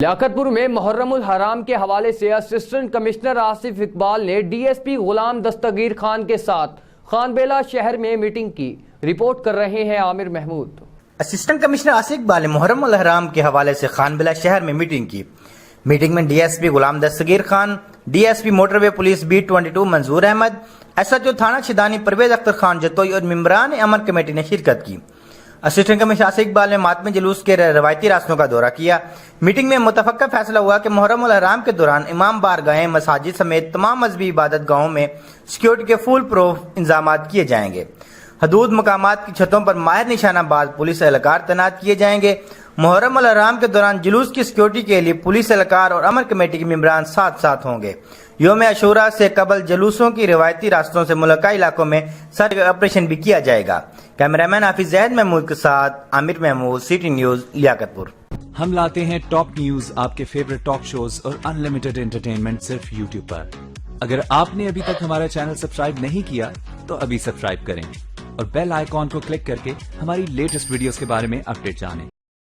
لیاقت پور میں محرم الحرام کے حوالے سے اسسٹنٹ کمشنر آصف اقبال نے D S P Ghulam Dastgir Khan کے ساتھ خان بیلا شہر میں میٹنگ کی۔ رپورٹ کر رہے ہیں عامر محمود۔ اسسٹنٹ کمشنر آصف اقبال نے محرم الحرام کے حوالے سے خان بیلا شہر میں میٹنگ کی۔ میٹنگ میں D S P Ghulam Dastgir Khan, D S P motorway police B22 Manzoor Ahmed, S H O تھانہ شیدانی پرویز اختر خان جتوئی اور ممبران امن کمیٹی نے شرکت کی۔ اسسٹنٹ کمشنر آصف اقبال نے ماتمی جلوس کے روایتی راستوں کا دورہ کیا۔ میٹنگ میں متفقہ فیصلہ ہوا کہ محرم الحرام کے دوران امام بارگاہیں، مساجد سمیت تمام مذہبی عبادت گاہوں میں سیکیورٹی کے فول پروف انتظامات کیے جائیں گے۔ حدود مقامات کی چھتوں پر ماہر نشانہ باز پولیس اہلکار تعینات کیے جائیں گے۔ محرم الحرام کے دوران جلوس کی سیکیورٹی کے لیے پولیس اہلکار اور امن کمیٹی کے ممبران ساتھ ساتھ ہوں گے۔ یوم عاشوراء سے قبل جلوسوں کی روایتی راستوں سے ملکہ علاقوں میں سرچ آپریشن بھی کیا جائے گا۔ کیمرامین حافظ زید محمود کے ساتھ عامر محمود، سٹی نیوز، لیاقت پور۔ ہم لاتے ہیں ٹاپ نیوز، آپ کے فیورٹ ٹاک شوز اور ان لمیٹڈ انٹرٹینمنٹ صرف یوٹیوب پر۔ اگر آپ نے ابھی تک ہمارا چینل سبسکرائب نہیں کیا تو ابھی سبسکرائب کریں اور بیل آئیکن کو کلک کر کے ہماری لیٹسٹ ویڈیوز کے بارے میں اپڈیٹ جانیں۔